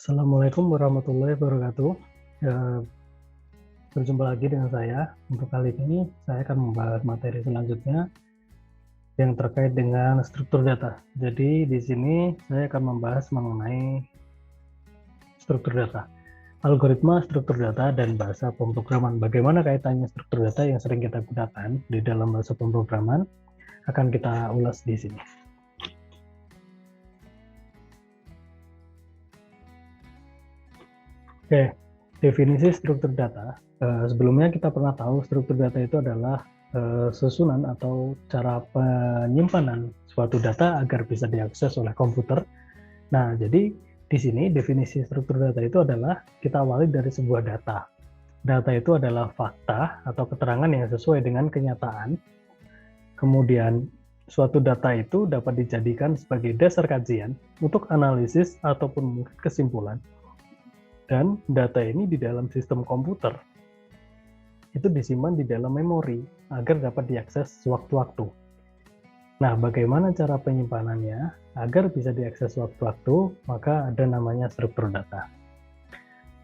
Assalamualaikum warahmatullahi wabarakatuh. Eh, Berjumpa lagi dengan saya. Untuk kali ini saya akan membahas materi selanjutnya yang terkait dengan struktur data. Jadi di sini saya akan membahas mengenai struktur data, algoritma struktur data dan bahasa pemrograman. Bagaimana kaitannya struktur data yang sering kita gunakan di dalam bahasa pemrograman akan kita ulas di sini. Oke, definisi struktur data. Sebelumnya kita pernah tahu struktur data itu adalah susunan atau cara penyimpanan suatu data agar bisa diakses oleh komputer. Nah, jadi di sini definisi struktur data itu adalah kita awali dari sebuah data. Data itu adalah fakta atau keterangan yang sesuai dengan kenyataan. Kemudian suatu data itu dapat dijadikan sebagai dasar kajian untuk analisis ataupun kesimpulan. Dan data ini di dalam sistem komputer itu disimpan di dalam memori agar dapat diakses sewaktu-waktu. Nah, bagaimana cara penyimpanannya agar bisa diakses sewaktu-waktu? Maka ada namanya struktur data.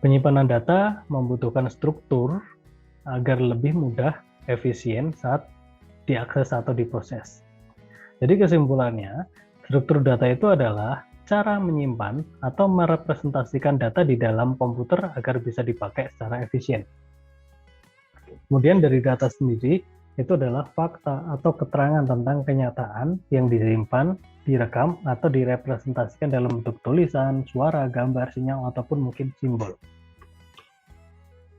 Penyimpanan data membutuhkan struktur agar lebih mudah, efisien saat diakses atau diproses. Jadi kesimpulannya, struktur data itu adalah cara menyimpan atau merepresentasikan data di dalam komputer agar bisa dipakai secara efisien. Kemudian dari data sendiri, itu adalah fakta atau keterangan tentang kenyataan yang disimpan, direkam, atau direpresentasikan dalam bentuk tulisan, suara, gambar, sinyal, ataupun mungkin simbol.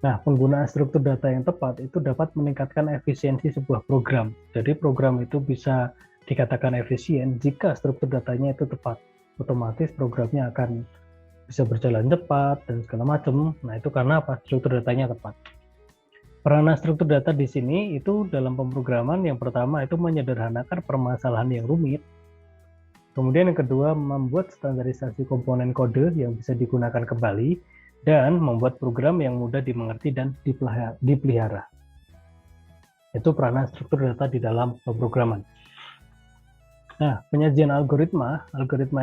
Nah, penggunaan struktur data yang tepat itu dapat meningkatkan efisiensi sebuah program. Jadi program itu bisa dikatakan efisien jika struktur datanya itu tepat. Otomatis programnya akan bisa berjalan cepat dan segala macam. Nah, itu karena apa? Struktur datanya tepat. Peranan struktur data di sini itu dalam pemrograman yang pertama itu menyederhanakan permasalahan yang rumit. Kemudian yang kedua, membuat standarisasi komponen kode yang bisa digunakan kembali dan membuat program yang mudah dimengerti dan dipelihara. Itu peranan struktur data di dalam pemrograman. Nah, penyajian algoritma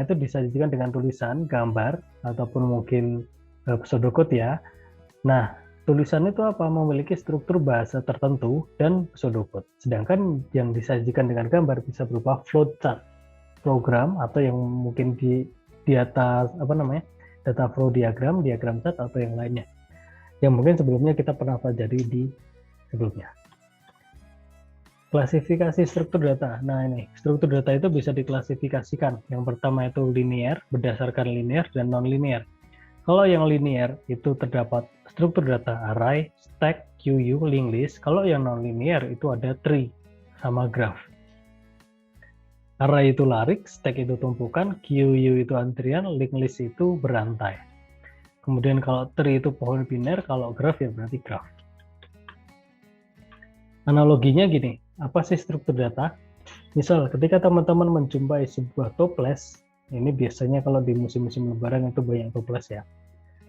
itu disajikan dengan tulisan, gambar, ataupun mungkin pseudocode ya. Nah, tulisan itu apa? Memiliki struktur bahasa tertentu dan pseudocode. Sedangkan yang disajikan dengan gambar bisa berupa flowchart, program, atau yang mungkin di atas, data flow diagram chart, atau yang lainnya. Yang mungkin sebelumnya kita pernah pelajari di sebelumnya. Klasifikasi struktur data. Nah ini, struktur data itu bisa diklasifikasikan. Yang pertama itu linear, berdasarkan linear dan non-linear. Kalau yang linear itu terdapat struktur data array, stack, QU, linked list. Kalau yang non-linear itu ada tree sama graph. Array itu larik, stack itu tumpukan, QU itu antrian, linked list itu berantai. Kemudian kalau tree itu pohon biner, kalau graph ya berarti graph. Analoginya gini, apa sih struktur data? Misal ketika teman-teman menjumpai sebuah toples, ini biasanya kalau di musim-musim lebaran itu banyak toples ya.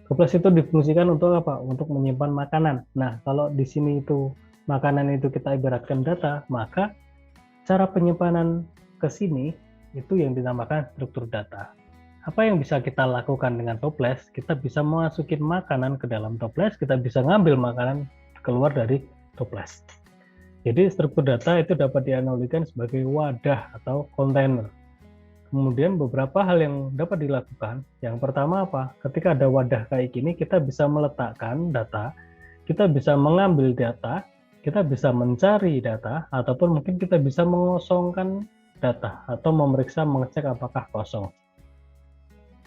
Toples itu difungsikan untuk apa? Untuk menyimpan makanan. Nah, kalau di sini itu makanan itu kita ibaratkan data, maka cara penyimpanan ke sini itu yang dinamakan struktur data. Apa yang bisa kita lakukan dengan toples? Kita bisa masukin makanan ke dalam toples, kita bisa ngambil makanan keluar dari toples. Jadi struktur data itu dapat dianalogikan sebagai wadah atau kontainer. Kemudian beberapa hal yang dapat dilakukan. Yang pertama apa? Ketika ada wadah kayak gini, kita bisa meletakkan data, kita bisa mengambil data, kita bisa mencari data, ataupun mungkin kita bisa mengosongkan data atau memeriksa, mengecek apakah kosong.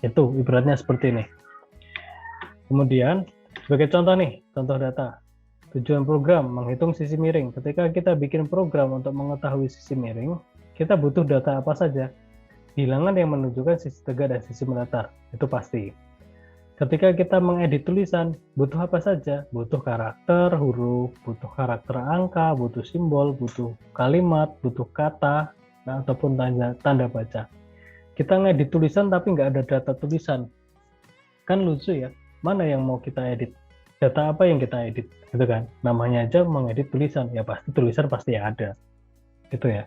Itu ibaratnya seperti ini. Kemudian sebagai contoh nih, contoh data. Tujuan program menghitung sisi miring. Ketika kita bikin program untuk mengetahui sisi miring, kita butuh data apa saja? Bilangan yang menunjukkan sisi tegak dan sisi mendatar, itu pasti. Ketika kita mengedit tulisan, butuh apa saja? Butuh karakter, huruf, butuh karakter angka, butuh simbol, butuh kalimat, butuh kata, ataupun tanda baca. Kita ngedit tulisan tapi nggak ada data tulisan. Kan lucu ya, mana yang mau kita edit? Data apa yang kita edit, gitu kan? Namanya aja mengedit tulisan, ya pasti tulisan pasti ada, gitu ya.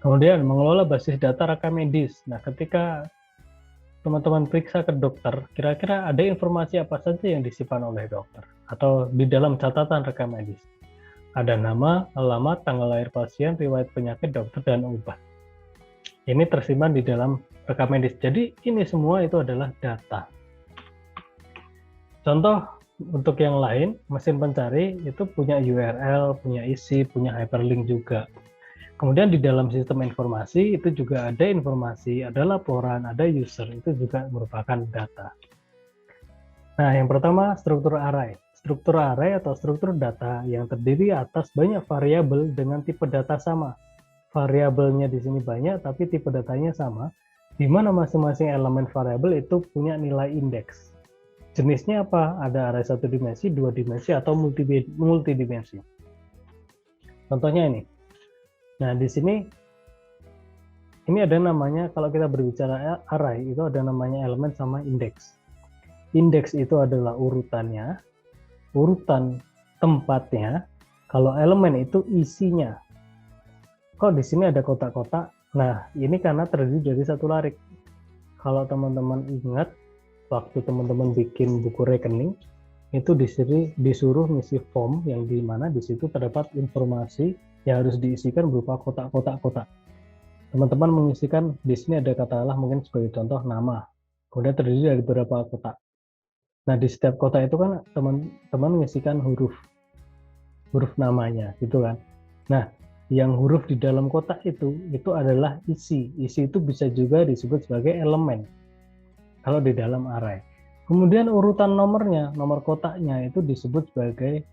Kemudian mengelola basis data rekam medis. Nah, ketika teman-teman periksa ke dokter, kira-kira ada informasi apa saja yang disimpan oleh dokter atau di dalam catatan rekam medis. Ada nama, alamat, tanggal lahir pasien, riwayat penyakit dokter, dan obat. Ini tersimpan di dalam rekam medis. Jadi ini semua itu adalah data. Contoh untuk yang lain, mesin pencari itu punya URL, punya isi, punya hyperlink juga. Kemudian di dalam sistem informasi itu juga ada informasi, ada laporan, ada user, itu juga merupakan data. Nah, yang pertama struktur array. Struktur array atau struktur data yang terdiri atas banyak variabel dengan tipe data sama. Variabelnya di sini banyak, tapi tipe datanya sama, di mana masing-masing elemen variabel itu punya nilai indeks. Jenisnya apa? Ada array 1 dimensi, 2 dimensi, atau multidimensi. Contohnya ini. Nah, di sini ini ada namanya, kalau kita berbicara array, itu ada namanya elemen sama indeks. Indeks itu adalah urutannya, urutan tempatnya, kalau elemen itu isinya. Kok di sini ada kotak-kotak? Nah, ini karena terdiri dari satu larik. Kalau teman-teman ingat, waktu teman-teman bikin buku rekening, itu disuruh ngisi form yang di mana di situ terdapat informasi yang harus diisikan berupa kotak-kotak. Teman-teman mengisikan, di sini ada katakanlah mungkin sebagai contoh nama, kemudian terdiri dari beberapa kotak. Nah, di setiap kotak itu kan teman-teman mengisikan huruf namanya, gitu kan. Nah, yang huruf di dalam kotak itu adalah isi. Isi itu bisa juga disebut sebagai elemen kalau di dalam array. Kemudian urutan nomornya, nomor kotaknya itu disebut sebagai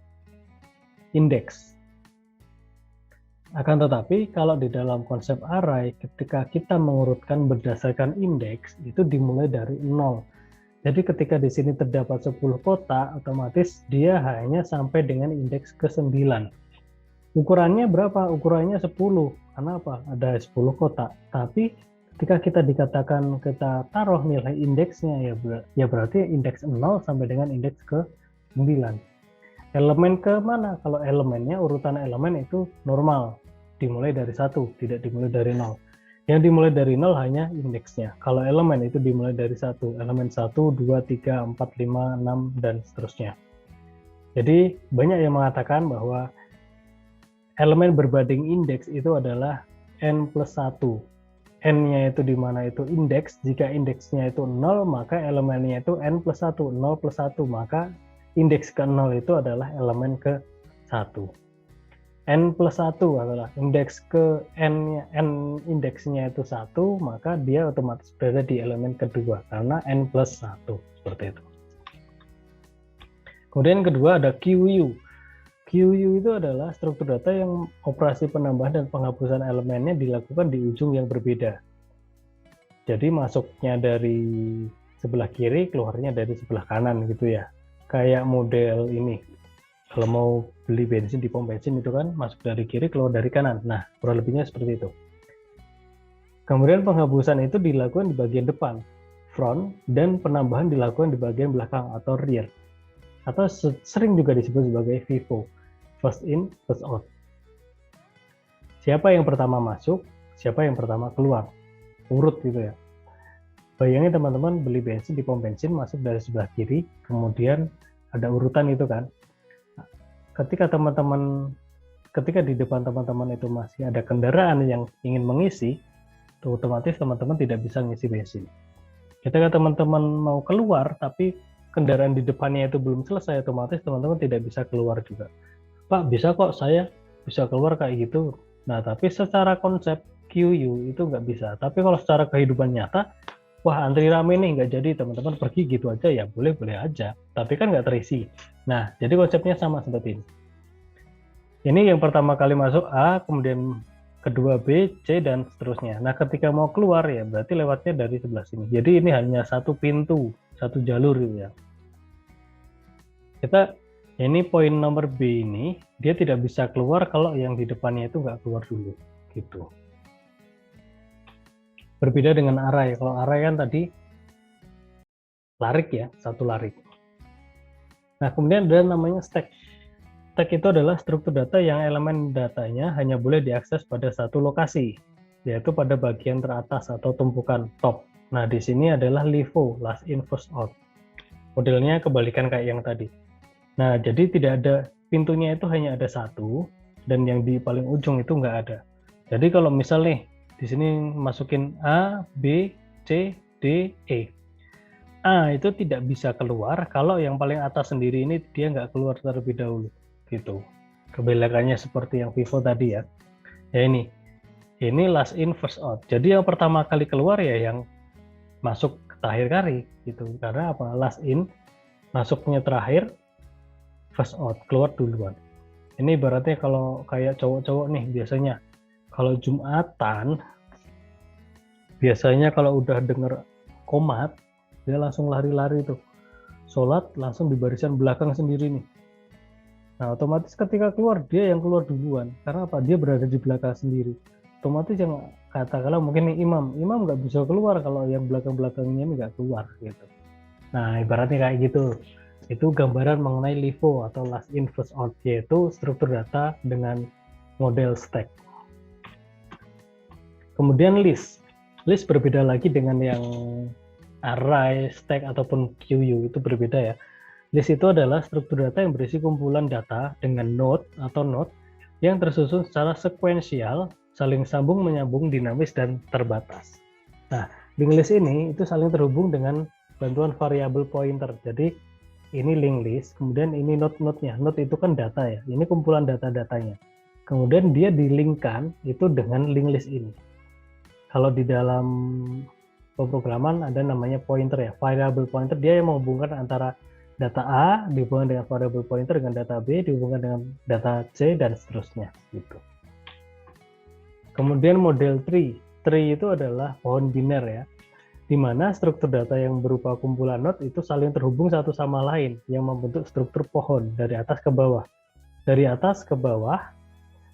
indeks. Akan tetapi kalau di dalam konsep array, ketika kita mengurutkan berdasarkan indeks, itu dimulai dari 0. Jadi ketika di sini terdapat 10 kotak, otomatis dia hanya sampai dengan indeks ke-9. Ukurannya berapa? Ukurannya 10. Karena apa? Ada 10 kotak. Tapi ketika kita dikatakan kita taruh nilai indeksnya, ya berarti indeks 0 sampai dengan indeks ke-9. Elemen ke mana? Kalau elemennya, urutan elemen itu normal, dimulai dari 1, tidak dimulai dari 0. Yang dimulai dari 0 hanya indeksnya. Kalau elemen itu dimulai dari 1, elemen 1, 2, 3, 4, 5, 6, dan seterusnya. Jadi banyak yang mengatakan bahwa elemen berbanding indeks itu adalah n plus 1. N-nya itu di mana itu indeks. Jika indeksnya itu 0, maka elemennya itu n plus 1. 0 plus 1, maka indeks ke-0 itu adalah elemen ke-1. N plus 1 adalah indeks ke N indeksnya itu 1, maka dia otomatis berada di elemen kedua, karena N plus 1, seperti itu. Kemudian kedua ada QU. QU itu adalah struktur data yang operasi penambahan dan penghapusan elemennya dilakukan di ujung yang berbeda. Jadi masuknya dari sebelah kiri, keluarnya dari sebelah kanan gitu ya. Kayak model ini, kalau mau beli bensin di pom bensin itu kan masuk dari kiri, keluar dari kanan. Nah, kurang lebihnya seperti itu. Kemudian penghapusan itu dilakukan di bagian depan, front, dan penambahan dilakukan di bagian belakang atau rear. Atau sering juga disebut sebagai FIFO, first in, first out. Siapa yang pertama masuk, siapa yang pertama keluar. Urut gitu ya. Bayangin teman-teman beli bensin di pom bensin, masuk dari sebelah kiri, kemudian ada urutan itu kan. Ketika di depan teman-teman itu masih ada kendaraan yang ingin mengisi, otomatis teman-teman tidak bisa ngisi bensin. Ketika teman-teman mau keluar, tapi kendaraan di depannya itu belum selesai, otomatis teman-teman tidak bisa keluar juga. Pak, bisa kok saya bisa keluar kayak gitu. Nah, tapi secara konsep QU itu nggak bisa. Tapi kalau secara kehidupan nyata, wah antri rame nih, nggak jadi teman-teman pergi gitu aja, ya boleh-boleh aja. Tapi kan nggak terisi. Nah, jadi konsepnya sama seperti ini. Ini yang pertama kali masuk A, kemudian kedua B, C, dan seterusnya. Nah, ketika mau keluar ya berarti lewatnya dari sebelah sini. Jadi ini hanya satu pintu, satu jalur gitu ya. Ini poin nomor B ini, dia tidak bisa keluar kalau yang di depannya itu nggak keluar dulu, gitu. Berbeda dengan array. Kalau array kan tadi larik ya, satu larik. Nah, kemudian ada namanya stack. Stack itu adalah struktur data yang elemen datanya hanya boleh diakses pada satu lokasi, yaitu pada bagian teratas atau tumpukan top. Nah, di sini adalah LIFO, last in first out. Modelnya kebalikan kayak yang tadi. Nah, jadi tidak ada, pintunya itu hanya ada satu, dan yang di paling ujung itu nggak ada. Jadi kalau misal nih, di sini masukin A, B, C, D, E. A itu tidak bisa keluar kalau yang paling atas sendiri ini dia nggak keluar terlebih dahulu. Gitu. Kebalikannya seperti yang Vivo tadi ya. Ya ini last in first out. Jadi yang pertama kali keluar ya yang masuk terakhir kali gitu. Karena apa? Last in, masuknya terakhir, first out, keluar duluan. Ini ibaratnya kalau kayak cowok-cowok nih biasanya kalau Jumatan biasanya kalau udah denger qomat dia langsung lari-lari tuh. Sholat langsung di barisan belakang sendiri nih. Nah, otomatis ketika keluar dia yang keluar duluan. Karena apa? Dia berada di belakang sendiri. Otomatis yang katakanlah mungkin nih imam nggak bisa keluar kalau yang belakang-belakangnya ini nggak keluar gitu. Nah, ibaratnya kayak gitu. Itu gambaran mengenai LIFO atau last in first out, yaitu struktur data dengan model stack. Kemudian list. List berbeda lagi dengan yang array, stack, ataupun QU, itu berbeda ya. List itu adalah struktur data yang berisi kumpulan data dengan node atau node yang tersusun secara sekuensial, saling sambung, menyambung, dinamis, dan terbatas. Nah, linked list ini itu saling terhubung dengan bantuan variabel pointer. Jadi ini linked list, kemudian ini node-node-nya. Node itu kan data ya, ini kumpulan data-datanya. Kemudian dia dilingkan itu dengan linked list ini. Kalau di dalam pemrograman ada namanya pointer ya, variable pointer, dia yang menghubungkan antara data A dihubungkan dengan variable pointer dengan data B dihubungkan dengan data C dan seterusnya gitu. Kemudian model tree. Tree itu adalah pohon biner ya, di mana struktur data yang berupa kumpulan node itu saling terhubung satu sama lain yang membentuk struktur pohon dari atas ke bawah. Dari atas ke bawah,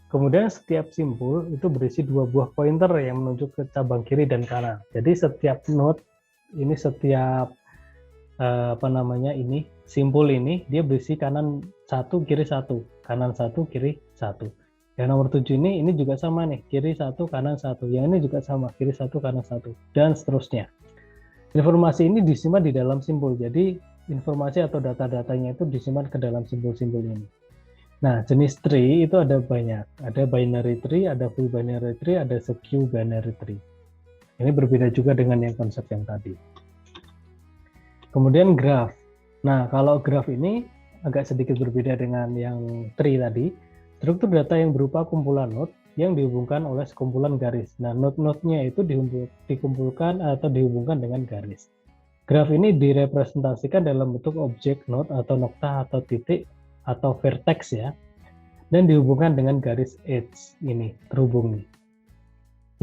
kemudian setiap simpul itu berisi dua buah pointer yang menunjuk ke cabang kiri dan kanan. Jadi setiap node ini, setiap simpul ini dia berisi kanan satu, kiri satu, kanan satu, kiri satu. Yang nomor 7 ini juga sama nih, kiri satu, kanan satu. Yang ini juga sama, kiri satu, kanan satu, dan seterusnya. Informasi ini disimpan di dalam simpul. Jadi informasi atau data-datanya itu disimpan ke dalam simpul-simpul ini. Nah, jenis tree itu ada banyak. Ada binary tree, ada full binary tree, ada skew binary tree. Ini berbeda juga dengan yang konsep yang tadi. Kemudian graph. Nah, kalau graph ini agak sedikit berbeda dengan yang tree tadi. Struktur data yang berupa kumpulan node yang dihubungkan oleh sekumpulan garis. Nah, node-node-nya itu dikumpulkan atau dihubungkan dengan garis. Graph ini direpresentasikan dalam bentuk objek node atau nokta atau titik atau vertex ya, dan dihubungkan dengan garis edge ini, terhubung nih.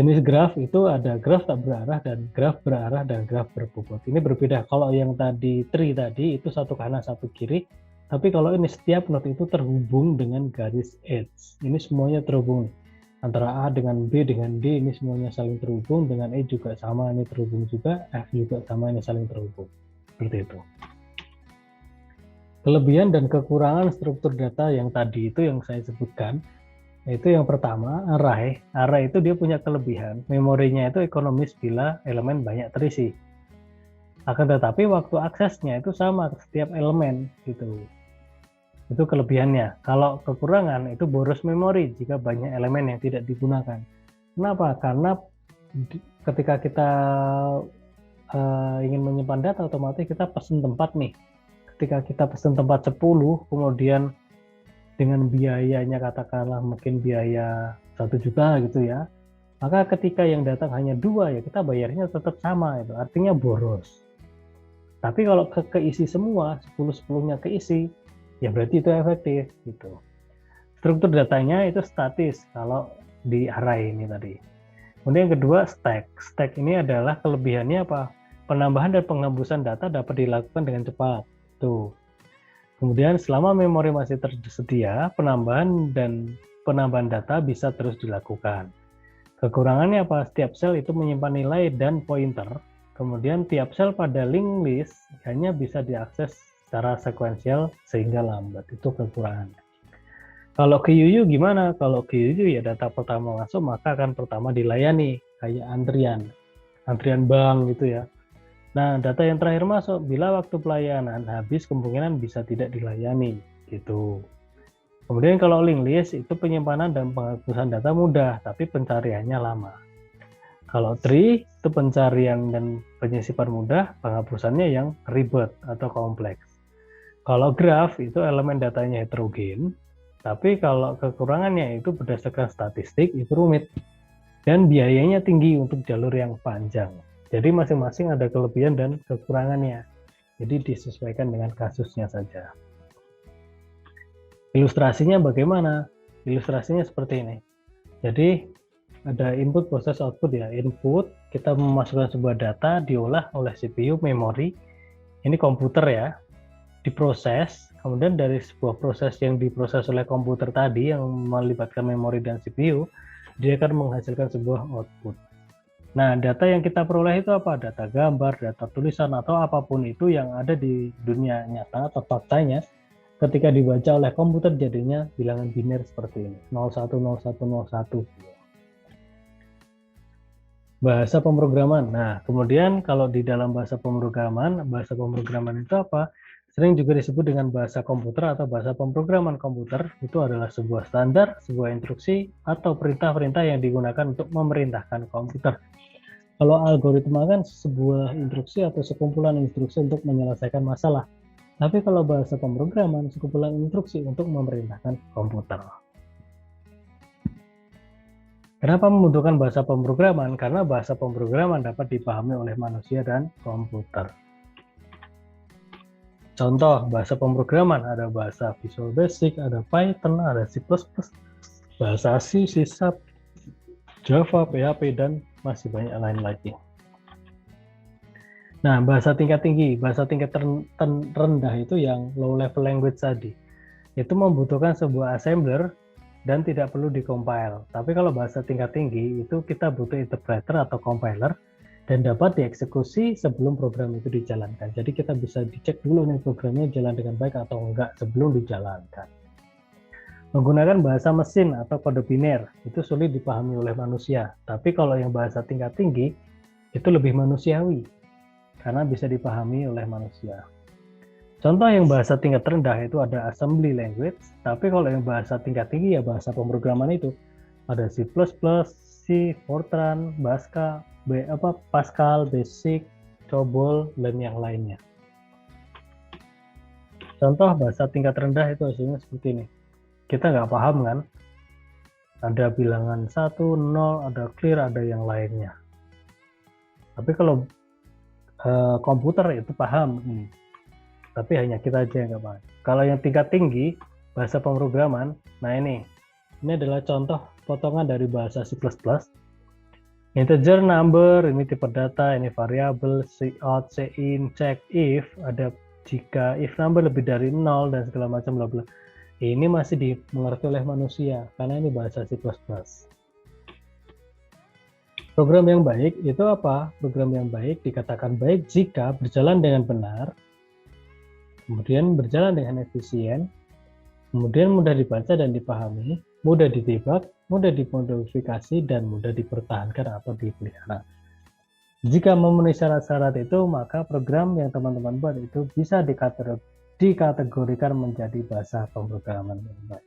Jenis graf itu ada graf tak berarah dan graf berarah dan graf berbobot. Ini berbeda. Kalau yang tadi tree tadi itu satu kanan satu kiri, tapi kalau ini setiap node itu terhubung dengan garis edge. Ini semuanya terhubung. Antara A dengan B dengan D ini semuanya saling terhubung, dengan E juga sama, ini terhubung juga, F juga sama, ini saling terhubung. Seperti itu. Kelebihan dan kekurangan struktur data yang tadi itu yang saya sebutkan, itu yang pertama, array. Array itu dia punya kelebihan, memorinya itu ekonomis bila elemen banyak terisi. Akan tetapi waktu aksesnya itu sama setiap elemen gitu. Itu kelebihannya. Kalau kekurangan itu boros memori jika banyak elemen yang tidak digunakan. Kenapa? Karena ketika kita ingin menyimpan data, otomatis kita pesan tempat nih. Ketika kita pesan tempat 10, kemudian dengan biayanya katakanlah mungkin biaya 1 juta gitu ya, maka ketika yang datang hanya 2 ya kita bayarnya tetap sama, itu artinya boros. Tapi kalau keisi semua, 10-10-nya keisi, ya berarti itu efektif gitu. Struktur datanya itu statis kalau di array ini tadi. Kemudian yang kedua, stack. Stack ini adalah kelebihannya apa? Penambahan dan penghapusan data dapat dilakukan dengan cepat. Tuh. Kemudian selama memori masih tersedia, penambahan data bisa terus dilakukan. Kekurangannya apa? Setiap sel itu menyimpan nilai dan pointer. Kemudian tiap sel pada linked list hanya bisa diakses secara sekuensial sehingga lambat. Itu kekurangannya. Kalau QU gimana? Kalau QU ya data pertama masuk maka akan pertama dilayani kayak antrian. antrian bank gitu ya. Nah, data yang terakhir masuk, bila waktu pelayanan habis kemungkinan bisa tidak dilayani gitu. Kemudian kalau linked list itu penyimpanan dan penghapusan data mudah, tapi pencariannya lama. Kalau tree itu pencarian dan penyisipan mudah, penghapusannya yang ribet atau kompleks. Kalau graph itu elemen datanya heterogen, tapi kalau kekurangannya itu berdasarkan statistik itu rumit dan biayanya tinggi untuk jalur yang panjang. Jadi masing-masing ada kelebihan dan kekurangannya. Jadi disesuaikan dengan kasusnya saja. Ilustrasinya bagaimana? Ilustrasinya seperti ini. Jadi ada input, proses, output ya. Input, kita memasukkan sebuah data, diolah oleh CPU, memori. Ini komputer ya. Diproses, kemudian dari sebuah proses yang diproses oleh komputer tadi yang melibatkan memori dan CPU, dia akan menghasilkan sebuah output. Nah, data yang kita peroleh itu apa? Data gambar, data tulisan, atau apapun itu yang ada di dunia nyata atau faktanya. Ketika dibaca oleh komputer jadinya bilangan biner seperti ini, 010101. Bahasa pemrograman. Nah, kemudian kalau di dalam bahasa pemrograman itu apa? Sering juga disebut dengan bahasa komputer atau bahasa pemrograman komputer. Itu adalah sebuah standar, sebuah instruksi, atau perintah-perintah yang digunakan untuk memerintahkan komputer. Kalau algoritma kan sebuah instruksi atau sekumpulan instruksi untuk menyelesaikan masalah. Tapi kalau bahasa pemrograman, sekumpulan instruksi untuk memerintahkan komputer. Kenapa membutuhkan bahasa pemrograman? Karena bahasa pemrograman dapat dipahami oleh manusia dan komputer. Contoh bahasa pemrograman, ada bahasa Visual Basic, ada Python, ada C++, bahasa C, C#, Java, PHP, dan masih banyak lain lagi. Nah, bahasa tingkat tinggi, bahasa tingkat rendah itu yang low level language tadi. Itu membutuhkan sebuah assembler dan tidak perlu dikompil. Tapi kalau bahasa tingkat tinggi itu kita butuh interpreter atau compiler dan dapat dieksekusi sebelum program itu dijalankan. Jadi kita bisa dicek dulu nih programnya jalan dengan baik atau enggak sebelum dijalankan. Menggunakan bahasa mesin atau kode biner itu sulit dipahami oleh manusia. Tapi kalau yang bahasa tingkat tinggi itu lebih manusiawi karena bisa dipahami oleh manusia. Contoh yang bahasa tingkat rendah itu ada assembly language, tapi kalau yang bahasa tingkat tinggi ya bahasa pemrograman itu ada C++, C, Fortran, Pascal, Basic, COBOL, dan yang lainnya. Contoh bahasa tingkat rendah itu hasilnya seperti ini. Kita nggak paham kan? Ada bilangan 1, 0, ada clear, ada yang lainnya. Tapi kalau komputer itu paham. Tapi hanya kita aja yang nggak paham. Kalau yang tingkat tinggi, bahasa pemrograman, nah ini adalah contoh potongan dari bahasa C++. Integer number, ini tipe data, ini variabel, cout, cin, check, if, ada jika if number lebih dari 0 dan segala macam bla bla. Ini masih dimengerti oleh manusia karena ini bahasa C++. Program yang baik itu apa? Program yang baik dikatakan baik jika berjalan dengan benar, kemudian berjalan dengan efisien, kemudian mudah dibaca dan dipahami, mudah ditebak, mudah dimodifikasi, dan mudah dipertahankan atau dipelihara. Jika memenuhi syarat-syarat itu, maka program yang teman-teman buat itu bisa dikategorikan menjadi bahasa pemrograman yang baik.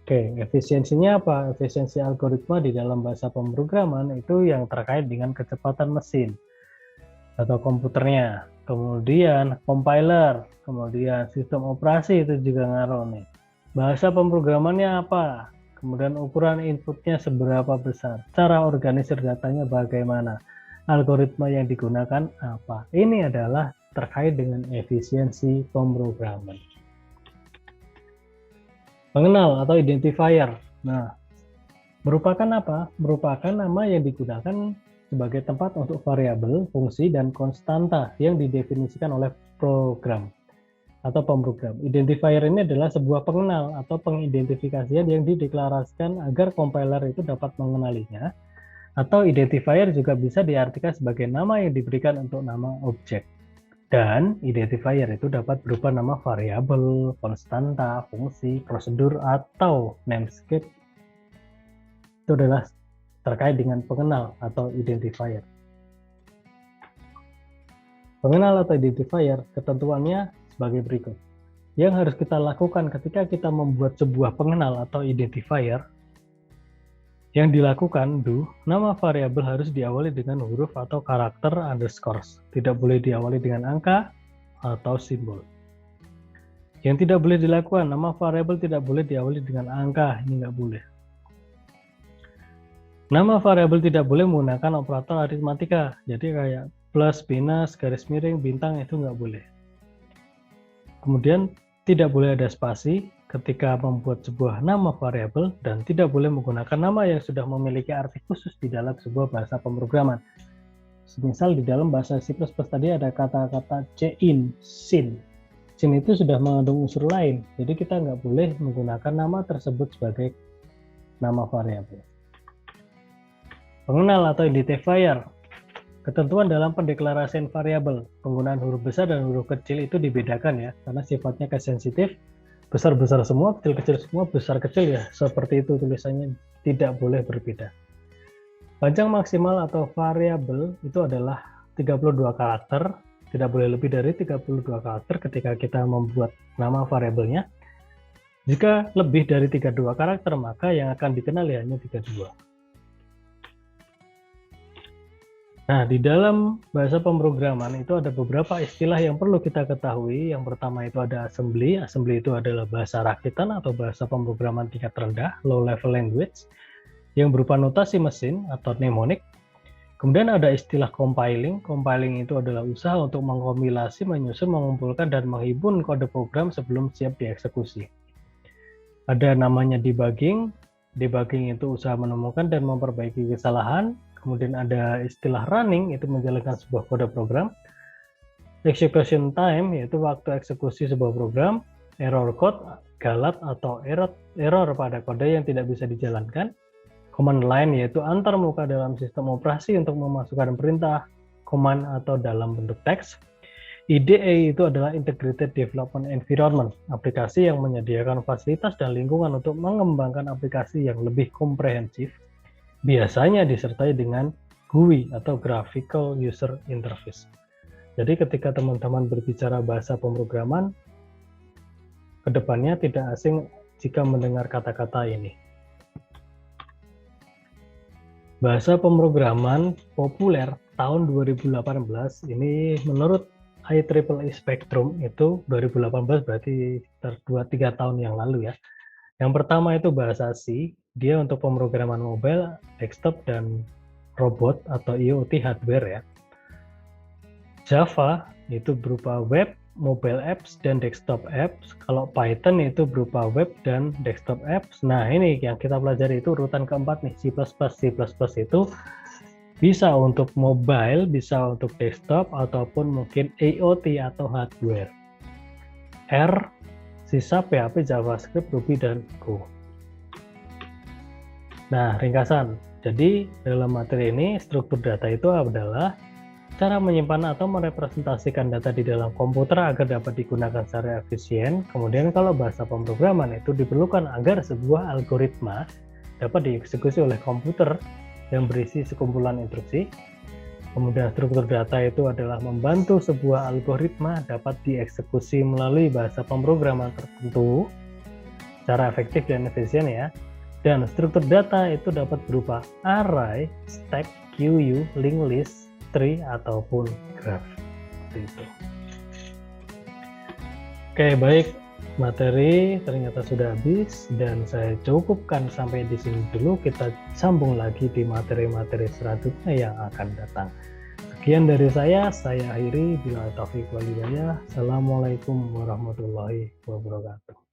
Oke, efisiensinya apa? Efisiensi algoritma di dalam bahasa pemrograman itu yang terkait dengan kecepatan mesin atau komputernya. Kemudian compiler, kemudian sistem operasi itu juga ngaruh nih. Bahasa pemrogramannya apa? Kemudian ukuran inputnya seberapa besar? Cara organisir datanya bagaimana? Algoritma yang digunakan apa? Ini adalah terkait dengan efisiensi pemrograman. Pengenal atau identifier. Nah, merupakan apa? Merupakan nama yang digunakan sebagai tempat untuk variabel, fungsi, dan konstanta yang didefinisikan oleh program atau pemrogram. Identifier ini adalah sebuah pengenal atau pengidentifikasian yang dideklarasikan agar compiler itu dapat mengenalinya, atau identifier juga bisa diartikan sebagai nama yang diberikan untuk nama objek. Dan identifier itu dapat berupa nama variabel, konstanta, fungsi, prosedur, atau namespace. Itu adalah terkait dengan pengenal atau identifier. Pengenal atau identifier ketentuannya sebagai berikut. Yang harus kita lakukan ketika kita membuat sebuah pengenal atau identifier, yang dilakukan nama variabel harus diawali dengan huruf atau karakter underscores. Tidak boleh diawali dengan angka atau simbol. Yang tidak boleh dilakukan, nama variabel tidak boleh diawali dengan angka, ini nggak boleh. Nama variabel tidak boleh menggunakan operator aritmatika, jadi kayak plus, minus, garis miring, bintang itu nggak boleh. Kemudian tidak boleh ada spasi ketika membuat sebuah nama variabel dan tidak boleh menggunakan nama yang sudah memiliki arti khusus di dalam sebuah bahasa pemrograman. Misal di dalam bahasa C++ tadi ada kata-kata cin, sin. Sin itu sudah mengandung unsur lain, jadi kita nggak boleh menggunakan nama tersebut sebagai nama variabel. Pengenal atau identifier. Ketentuan dalam pendeklarasian variabel, penggunaan huruf besar dan huruf kecil itu dibedakan ya, karena sifatnya sensitif. Besar-besar semua, kecil-kecil semua, besar-kecil ya, seperti itu tulisannya, tidak boleh berbeda. Panjang maksimal atau variabel itu adalah 32 karakter, tidak boleh lebih dari 32 karakter ketika kita membuat nama variabelnya. Jika lebih dari 32 karakter, maka yang akan dikenali hanya 32. Nah, di dalam bahasa pemrograman itu ada beberapa istilah yang perlu kita ketahui. Yang pertama itu ada assembly. Assembly itu adalah bahasa rakitan atau bahasa pemrograman tingkat rendah, low level language, yang berupa notasi mesin atau mnemonic. Kemudian ada istilah compiling. Compiling itu adalah usaha untuk mengkompilasi, menyusun, mengumpulkan, dan menghimpun kode program sebelum siap dieksekusi. Ada namanya debugging. Debugging itu usaha menemukan dan memperbaiki kesalahan. Kemudian ada istilah running, itu menjalankan sebuah kode program. Execution time, yaitu waktu eksekusi sebuah program. Error code, galat atau error pada kode yang tidak bisa dijalankan. Command line, yaitu antar muka dalam sistem operasi untuk memasukkan perintah, command atau dalam bentuk teks. IDE itu adalah Integrated Development Environment, aplikasi yang menyediakan fasilitas dan lingkungan untuk mengembangkan aplikasi yang lebih komprehensif, biasanya disertai dengan GUI atau Graphical User Interface. Jadi ketika teman-teman berbicara bahasa pemrograman, kedepannya tidak asing jika mendengar kata-kata ini. Bahasa pemrograman populer tahun 2018 ini menurut IEEE Spectrum itu 2018 berarti sekitar 2-3 tahun yang lalu ya. Yang pertama itu bahasa C, dia untuk pemrograman mobile, desktop, dan robot atau IoT hardware ya. Java itu berupa web, mobile apps, dan desktop apps. Kalau Python itu berupa web dan desktop apps. Nah ini yang kita pelajari itu urutan keempat nih, C++. C++ itu bisa untuk mobile, bisa untuk desktop, ataupun mungkin IoT atau hardware. R, C#, PHP, JavaScript, Ruby, dan Go. Nah, ringkasan. Jadi, dalam materi ini, struktur data itu adalah cara menyimpan atau merepresentasikan data di dalam komputer agar dapat digunakan secara efisien. Kemudian, kalau bahasa pemrograman itu diperlukan agar sebuah algoritma dapat dieksekusi oleh komputer yang berisi sekumpulan instruksi. Kemudian struktur data itu adalah membantu sebuah algoritma dapat dieksekusi melalui bahasa pemrograman tertentu secara efektif dan efisien ya. Dan struktur data itu dapat berupa array, stack, queue, linked list, tree, ataupun graph. Seperti itu. Oke, baik. Materi ternyata sudah habis dan saya cukupkan sampai di sini dulu. Kita sambung lagi di materi-materi selanjutnya yang akan datang. Sekian dari saya akhiri. Bila taufiq wal hidayah. Assalamualaikum warahmatullahi wabarakatuh.